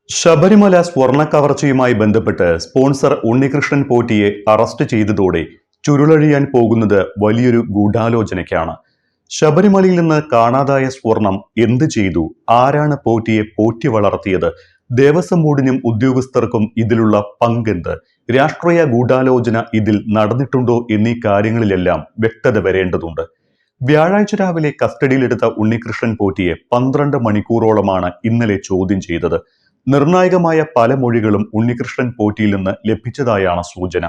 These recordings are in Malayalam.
ശബരിമല സ്വർണ്ണ കവർച്ചയുമായി ബന്ധപ്പെട്ട് സ്പോൺസർ ഉണ്ണികൃഷ്ണൻ പോറ്റിയെ അറസ്റ്റ് ചെയ്തതോടെ ചുരുളഴിയാൻ പോകുന്നത് വലിയൊരു ഗൂഢാലോചനയ്ക്കാണ്. ശബരിമലയിൽ നിന്ന് കാണാതായ സ്വർണം എന്ത് ചെയ്തു, ആരാണ് പോറ്റിയെ പോറ്റി വളർത്തിയത്, ദേവസ്വം ബോർഡിനും ഉദ്യോഗസ്ഥർക്കും ഇതിലുള്ള പങ്കെന്ത്, രാഷ്ട്രീയ ഗൂഢാലോചന ഇതിൽ നടന്നിട്ടുണ്ടോ എന്നീ കാര്യങ്ങളിലെല്ലാം വ്യക്തത വരേണ്ടതുണ്ട്. വ്യാഴാഴ്ച രാവിലെ കസ്റ്റഡിയിലെടുത്ത ഉണ്ണികൃഷ്ണൻ പോറ്റിയെ 12 മണിക്കൂറോളമാണ് ഇന്നലെ ചോദ്യം ചെയ്തത്. നിർണായകമായ പല മൊഴികളും ഉണ്ണികൃഷ്ണൻ പോറ്റിയിൽ നിന്ന് ലഭിച്ചതായാണ് സൂചന.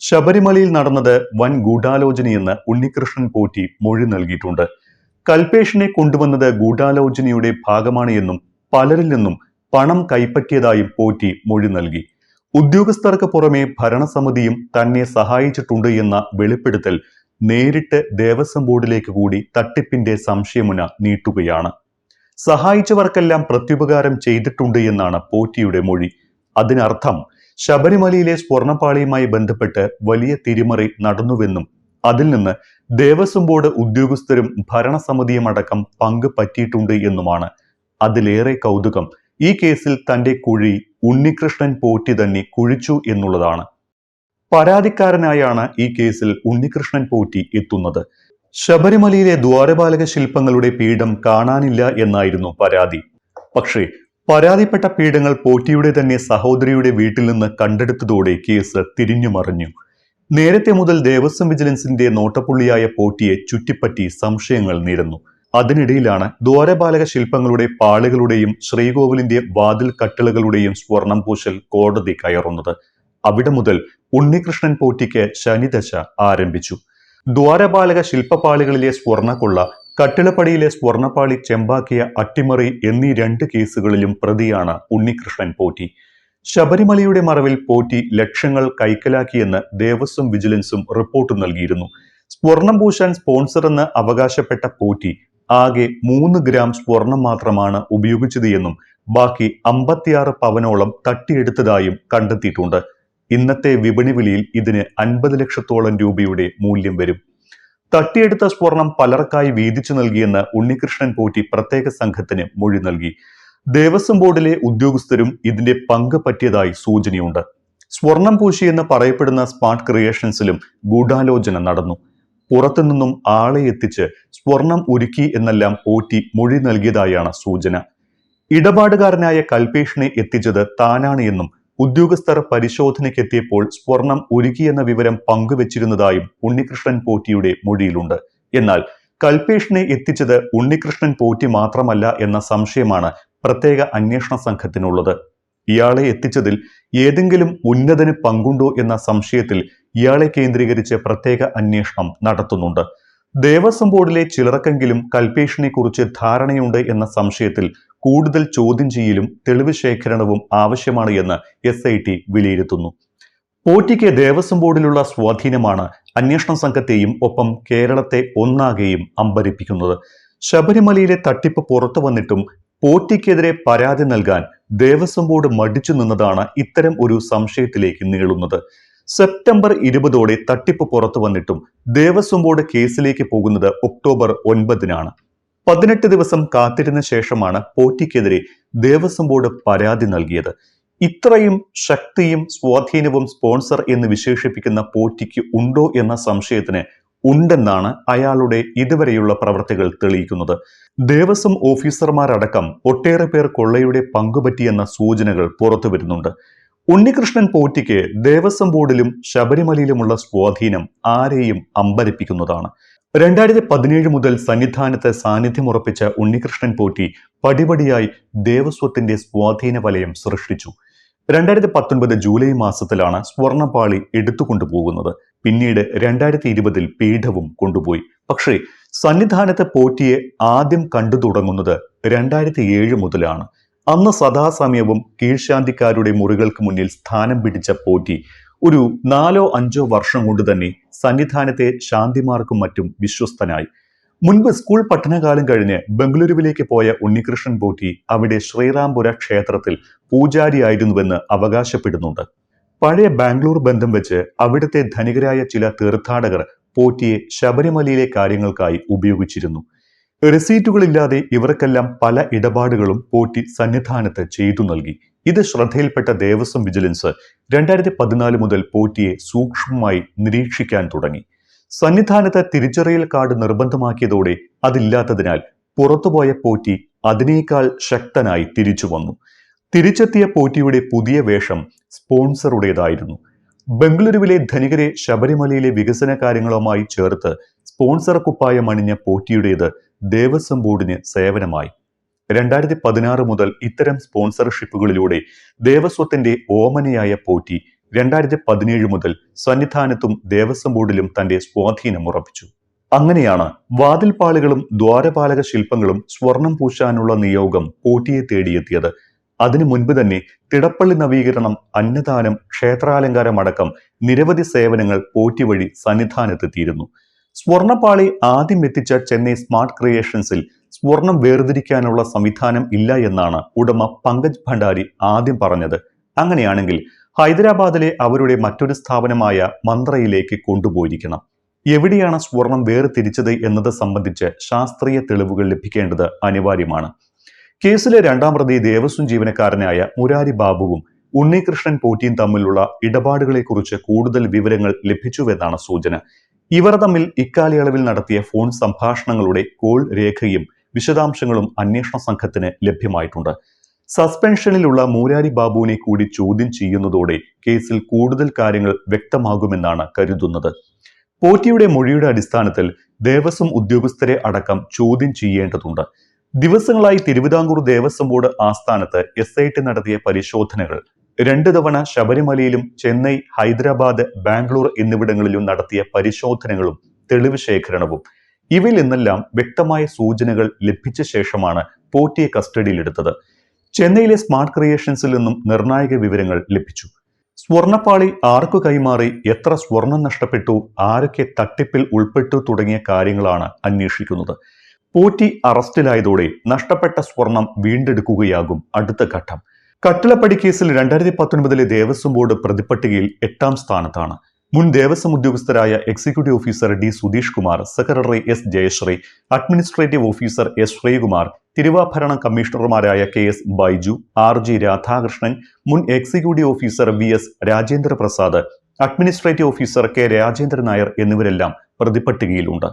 ശബരിമലയിൽ നടന്നത് വൻ ഗൂഢാലോചനയെന്ന് ഉണ്ണികൃഷ്ണൻ പോറ്റി മൊഴി നൽകിയിട്ടുണ്ട്. കൽപേഷിനെ കൊണ്ടുവന്നത് ഗൂഢാലോചനയുടെ ഭാഗമാണ് എന്നും പലരിൽ നിന്നും പണം കൈപ്പറ്റിയതായും പോറ്റി മൊഴി നൽകി. ഉദ്യോഗസ്ഥർക്ക് പുറമെ ഭരണസമിതിയും തന്നെ സഹായിച്ചിട്ടുണ്ട് എന്ന വെളിപ്പെടുത്തൽ നേരിട്ട് ദേവസ്വം ബോർഡിലേക്ക് കൂടി തട്ടിപ്പിന്റെ സംശയമുന നീട്ടുകയാണ്. സഹായിച്ചവർക്കെല്ലാം പ്രത്യുപകാരം ചെയ്തിട്ടുണ്ട് എന്നാണ് പോറ്റിയുടെ മൊഴി. അതിനർത്ഥം ശബരിമലയിലെ സ്വർണ്ണപ്പാളിയുമായി ബന്ധപ്പെട്ട് വലിയ തിരിമറി നടന്നുവെന്നും അതിൽ നിന്ന് ദേവസ്വം ബോർഡ് ഉദ്യോഗസ്ഥരും ഭരണസമിതിയും അടക്കം പങ്ക് പറ്റിയിട്ടുണ്ട് എന്നുമാണ്. അതിലേറെ കൗതുകം ഈ കേസിൽ തന്റെ കുഴി ഉണ്ണികൃഷ്ണൻ പോറ്റി തന്നെ കുഴിച്ചു എന്നുള്ളതാണ്. പരാതിക്കാരനായാണ് ഈ കേസിൽ ഉണ്ണികൃഷ്ണൻ പോറ്റി എത്തുന്നത്. ശബരിമലയിലെ ദ്വാരപാലക ശില്പങ്ങളുടെ പീഠം കാണാനില്ല എന്നായിരുന്നു പരാതി. പക്ഷേ പരാതിപ്പെട്ട പീഠങ്ങൾ പോറ്റിയുടെ തന്നെ സഹോദരിയുടെ വീട്ടിൽ നിന്ന് കണ്ടെടുത്തതോടെ കേസ് തിരിഞ്ഞുമറിഞ്ഞു. നേരത്തെ മുതൽ ദേവസ്വം വിജിലൻസിന്റെ നോട്ടപ്പുള്ളിയായ പോറ്റിയെ ചുറ്റിപ്പറ്റി സംശയങ്ങൾ നിരന്നു. അതിനിടയിലാണ് ദ്വാരപാലക ശില്പങ്ങളുടെ പാളികളുടെയും ശ്രീകോവിലിന്റെ വാതിൽ കട്ടിളകളുടെയും സ്വർണം പൂശൽ കോടതി കയറുന്നത്. അവിടെ മുതൽ ഉണ്ണികൃഷ്ണൻ പോറ്റിക്ക് ശനിദശ ആരംഭിച്ചു. ദ്വാരപാലക ശില്പപാളികളിലെ സ്വർണ്ണക്കൊള്ള, കട്ടിളപ്പടിയിലെ സ്വർണ്ണപ്പാളി ചെമ്പാക്കിയ അട്ടിമറി എന്നീ 2 കേസുകളിലും പ്രതിയാണ് ഉണ്ണികൃഷ്ണൻ പോറ്റി. ശബരിമലയുടെ മറവിൽ പോറ്റി ലക്ഷങ്ങൾ കൈക്കലാക്കിയെന്ന് ദേവസ്വം വിജിലൻസും റിപ്പോർട്ട് നൽകിയിരുന്നു. സ്വർണം പൂശാൻ സ്പോൺസർ എന്ന് അവകാശപ്പെട്ട പോറ്റി ആകെ 3 ഗ്രാം സ്വർണം മാത്രമാണ് ഉപയോഗിച്ചത് എന്നും ബാക്കി 56 പവനോളം തട്ടിയെടുത്തതായും കണ്ടെത്തിയിട്ടുണ്ട്. ഇന്നത്തെ വിപണി വിലയിൽ ഇതിന് 50 ലക്ഷത്തോളം രൂപയുടെ മൂല്യം വരും. തട്ടിയെടുത്ത സ്വർണം പലർക്കായി വീതിച്ചു നൽകിയെന്ന് ഉണ്ണികൃഷ്ണൻ പോറ്റി പ്രത്യേക സംഘത്തിന് മൊഴി നൽകി. ദേവസ്വം ബോർഡിലെ ഉദ്യോഗസ്ഥരും ഇതിന്റെ പങ്ക് പറ്റിയതായി സൂചനയുണ്ട്. സ്വർണം പൂശിയെന്ന് പറയപ്പെടുന്ന സ്മാർട്ട് ക്രിയേഷൻസിലും ഗൂഢാലോചന നടന്നു. പുറത്തുനിന്നും ആളെ എത്തിച്ച് സ്വർണം ഉരുക്കി എന്നെല്ലാം പോറ്റി മൊഴി നൽകിയതായാണ് സൂചന. ഇടപാടുകാരനായ കൽപേഷിനെ എത്തിച്ചത് താനാണ് എന്നും ഉദ്യോഗസ്ഥർ പരിശോധനയ്ക്കെത്തിയപ്പോൾ സ്വർണം ഉരുകിയെന്ന വിവരം പങ്കുവച്ചിരുന്നതായും ഉണ്ണികൃഷ്ണൻ പോറ്റിയുടെ മൊഴിയിലുണ്ട്. എന്നാൽ കൽപേഷിനെ എത്തിച്ചത് ഉണ്ണികൃഷ്ണൻ പോറ്റി മാത്രമല്ല എന്ന സംശയമാണ് പ്രത്യേക അന്വേഷണ സംഘത്തിനുള്ളത്. ഇയാളെ എത്തിച്ചതിൽ ഏതെങ്കിലും ഉന്നതന് പങ്കുണ്ടോ എന്ന സംശയത്തിൽ ഇയാളെ കേന്ദ്രീകരിച്ച് പ്രത്യേക അന്വേഷണം നടത്തുന്നുണ്ട്. ദേവസ്വം ബോർഡിലെ ചിലർക്കെങ്കിലും കൽപേഷിനെ കുറിച്ച് ധാരണയുണ്ട് എന്ന സംശയത്തിൽ കൂടുതൽ ചോദ്യം ചെയ്യലും തെളിവ് ശേഖരണവും ആവശ്യമാണ് എന്ന് SIT വിലയിരുത്തുന്നു. പോറ്റിക്ക് ദേവസ്വം ബോർഡിലുള്ള സ്വാധീനമാണ് അന്വേഷണ സംഘത്തെയും ഒപ്പം കേരളത്തെ ഒന്നാകെയും അമ്പരിപ്പിക്കുന്നത്. ശബരിമലയിലെ തട്ടിപ്പ് പുറത്തു വന്നിട്ടും പോറ്റിക്കെതിരെ പരാതി നൽകാൻ ദേവസ്വം ബോർഡ് മടിച്ചു നിന്നതാണ് ഇത്തരം ഒരു സംശയത്തിലേക്ക് നീളുന്നത്. സെപ്റ്റംബർ 20 തട്ടിപ്പ് പുറത്തു വന്നിട്ടും ദേവസ്വം ബോർഡ് കേസിലേക്ക് പോകുന്നത് ഒക്ടോബർ 9 18 ദിവസം കാത്തിരുന്ന ശേഷമാണ് പോറ്റിക്കെതിരെ ദേവസ്വം ബോർഡ് പരാതി നൽകിയത്. ഇത്രയും ശക്തിയും സ്വാധീനവും സ്പോൺസർ എന്ന് വിശേഷിപ്പിക്കുന്ന പോറ്റിക്ക് ഉണ്ടോ എന്ന സംശയത്തിന് ഉണ്ടെന്നാണ് അയാളുടെ ഇതുവരെയുള്ള പ്രവർത്തികൾ തെളിയിക്കുന്നത്. ദേവസ്വം ഓഫീസർമാരടക്കം ഒട്ടേറെ പേർ കൊള്ളയുടെ പങ്കുപറ്റിയെന്ന സൂചനകൾ പുറത്തു വരുന്നുണ്ട്. ഉണ്ണികൃഷ്ണൻ പോറ്റിക്ക് ദേവസ്വം ബോർഡിലും ശബരിമലയിലുമുള്ള സ്വാധീനം ആരെയും അമ്പരിപ്പിക്കുന്നതാണ്. 2017 മുതൽ സന്നിധാനത്ത് സാന്നിധ്യമുറപ്പിച്ച ഉണ്ണികൃഷ്ണൻ പോറ്റി പടിപടിയായി ദേവസ്വത്തിന്റെ സ്വാധീന വലയം സൃഷ്ടിച്ചു. 2019 ജൂലൈ മാസത്തിലാണ് സ്വർണ്ണപ്പാളി എടുത്തുകൊണ്ടുപോകുന്നത്. പിന്നീട് 2020 പീഠവും കൊണ്ടുപോയി. പക്ഷേ സന്നിധാനത്ത് പോറ്റിയെ ആദ്യം കണ്ടു തുടങ്ങുന്നത് 2007 മുതലാണ്. അന്ന് സദാസമയവും കീഴ്ശാന്തിക്കാരുടെ മുറികൾക്ക് മുന്നിൽ സ്ഥാനം പിടിച്ച പോറ്റി ഒരു 4-5 വർഷം കൊണ്ട് തന്നെ സന്നിധാനത്തെ ശാന്തിമാർക്കും മറ്റും വിശ്വസ്തനായി. മുൻപ് സ്കൂൾ പഠനകാലം കഴിഞ്ഞ് ബംഗളൂരുവിലേക്ക് പോയ ഉണ്ണികൃഷ്ണൻ പോറ്റി അവിടെ ശ്രീറാംപുര ക്ഷേത്രത്തിൽ പൂജാരിയായിരുന്നുവെന്ന് അവകാശപ്പെടുന്നുണ്ട്. പഴയ ബാംഗ്ലൂർ ബന്ധം വെച്ച് അവിടുത്തെ ധനികരായ ചില തീർത്ഥാടകർ പോറ്റിയെ ശബരിമലയിലെ കാര്യങ്ങൾക്കായി ഉപയോഗിച്ചിരുന്നു. റെസീറ്റുകളില്ലാതെ ഇവർക്കെല്ലാം പല ഇടപാടുകളും പോറ്റി സന്നിധാനത്ത് ചെയ്തു നൽകി. ഇത് ശ്രദ്ധയിൽപ്പെട്ട ദേവസ്വം വിജിലൻസ് 2014 മുതൽ പോറ്റിയെ സൂക്ഷ്മമായി നിരീക്ഷിക്കാൻ തുടങ്ങി. സന്നിധാനത്ത് തിരിച്ചറിയൽ കാർഡ് നിർബന്ധമാക്കിയതോടെ അതില്ലാത്തതിനാൽ പുറത്തുപോയ പോറ്റി അതിനേക്കാൾ ശക്തനായി തിരിച്ചു വന്നു. തിരിച്ചെത്തിയ പോറ്റിയുടെ പുതിയ വേഷം സ്പോൺസറുടേതായിരുന്നു. ബംഗളൂരുവിലെ ധനികരെ ശബരിമലയിലെ വികസന കാര്യങ്ങളുമായി ചേർത്ത് സ്പോൺസർ കുപ്പായം അണിഞ്ഞ പോറ്റിയുടേത് ദേവസ്വം ബോർഡിന് സേവനമായി. 2016 മുതൽ ഇത്തരം സ്പോൺസർഷിപ്പുകളിലൂടെ ദേവസ്വത്തിന്റെ ഓമനയായ പോറ്റി 2017 മുതൽ സന്നിധാനത്തും ദേവസ്വം ബോർഡിലും തന്റെ സ്വാധീനം ഉറപ്പിച്ചു. അങ്ങനെയാണ് വാതിൽപ്പാളുകളും ദ്വാരപാലക ശില്പങ്ങളും സ്വർണം പൂശാനുള്ള നിയോഗം പോറ്റിയെ തേടിയെത്തിയത്. അതിനു മുൻപ് തന്നെ തിടപ്പള്ളി നവീകരണം, അന്നദാനം, ക്ഷേത്രാലങ്കാരം അടക്കം നിരവധി സേവനങ്ങൾ പോറ്റി വഴി സന്നിധാനത്തെത്തിയിരുന്നു. സ്വർണപ്പാളി ആദ്യം എത്തിച്ച ചെന്നൈ സ്മാർട്ട് ക്രിയേഷൻസിൽ സ്വർണം വേർതിരിക്കാനുള്ള സംവിധാനം ഇല്ല എന്നാണ് ഉടമ പങ്കജ് ഭണ്ഡാരി ആദ്യം പറഞ്ഞത്. അങ്ങനെയാണെങ്കിൽ ഹൈദരാബാദിലെ അവരുടെ മറ്റൊരു സ്ഥാപനമായ മന്ത്രയിലേക്ക് കൊണ്ടുപോയിരിക്കണം. എവിടെയാണ് സ്വർണം വേർതിരിച്ചത് എന്നത് സംബന്ധിച്ച് ശാസ്ത്രീയ തെളിവുകൾ ലഭിക്കേണ്ടത് അനിവാര്യമാണ്. കേസിലെ രണ്ടാം പ്രതി ദേവസ്വം ജീവനക്കാരനായ മുരാരി ബാബുവും ഉണ്ണികൃഷ്ണൻ പോറ്റിയും തമ്മിലുള്ള ഇടപാടുകളെക്കുറിച്ച് കൂടുതൽ വിവരങ്ങൾ ലഭിച്ചുവെന്നാണ് സൂചന. ഇവർ തമ്മിൽ ഇക്കാലയളവിൽ നടത്തിയ ഫോൺ സംഭാഷണങ്ങളുടെ കോൾ രേഖയും വിശദാംശങ്ങളും അന്വേഷണ സംഘത്തിന് ലഭ്യമായിട്ടുണ്ട്. സസ്പെൻഷനിലുള്ള മുരാരി ബാബുവിനെ കൂടി ചോദ്യം ചെയ്യുന്നതോടെ കേസിൽ കൂടുതൽ കാര്യങ്ങൾ വ്യക്തമാകുമെന്നാണ് കരുതുന്നത്. പോറ്റിയുടെ മൊഴിയുടെ അടിസ്ഥാനത്തിൽ ദേവസ്വം ഉദ്യോഗസ്ഥരെ അടക്കം ചോദ്യം ചെയ്യേണ്ടതുണ്ട്. ദിവസങ്ങളായി തിരുവിതാംകൂർ ദേവസ്വം ബോർഡ് ആസ്ഥാനത്ത് SIT നടത്തിയ പരിശോധനകൾ 2 തവണ ശബരിമലയിലും ചെന്നൈ, ഹൈദരാബാദ്, ബാംഗ്ലൂർ എന്നിവിടങ്ങളിലും നടത്തിയ പരിശോധനകളും തെളിവ് ശേഖരണവും ഇവയിൽ നിന്നെല്ലാം വ്യക്തമായ സൂചനകൾ ലഭിച്ച ശേഷമാണ് പോറ്റിയെ കസ്റ്റഡിയിലെടുത്തത്. ചെന്നൈയിലെ സ്മാർട്ട് ക്രിയേഷൻസിൽ നിന്നും നിർണായക വിവരങ്ങൾ ലഭിച്ചു. സ്വർണപ്പാളി ആർക്കു കൈമാറി, എത്ര സ്വർണം നഷ്ടപ്പെട്ടു, ആരൊക്കെ തട്ടിപ്പിൽ ഉൾപ്പെട്ടു തുടങ്ങിയ കാര്യങ്ങളാണ് അന്വേഷിക്കുന്നത്. പോറ്റി അറസ്റ്റിലായതോടെ നഷ്ടപ്പെട്ട സ്വർണം വീണ്ടെടുക്കുകയാകും അടുത്ത ഘട്ടം. കട്ടിളപ്പടി കേസിൽ 2019 ദേവസ്വം ബോർഡ് പ്രതിപട്ടികയിൽ 8ാം സ്ഥാനത്താണ്. മുൻ ദേവസ്വം ഉദ്യോഗസ്ഥരായ executive officer D Sudheesh Kumar, secretary S Jayasree, administrative officer S Sreekumar, തിരുവാഭരണ കമ്മീഷണർമാരായ KS ബൈജു, RG രാധാകൃഷ്ണൻ, മുൻ executive officer VS Rajendra Prasad, administrative officer K Rajendran Nair എന്നിവരെല്ലാം പ്രതിപട്ടികയിലുണ്ട്.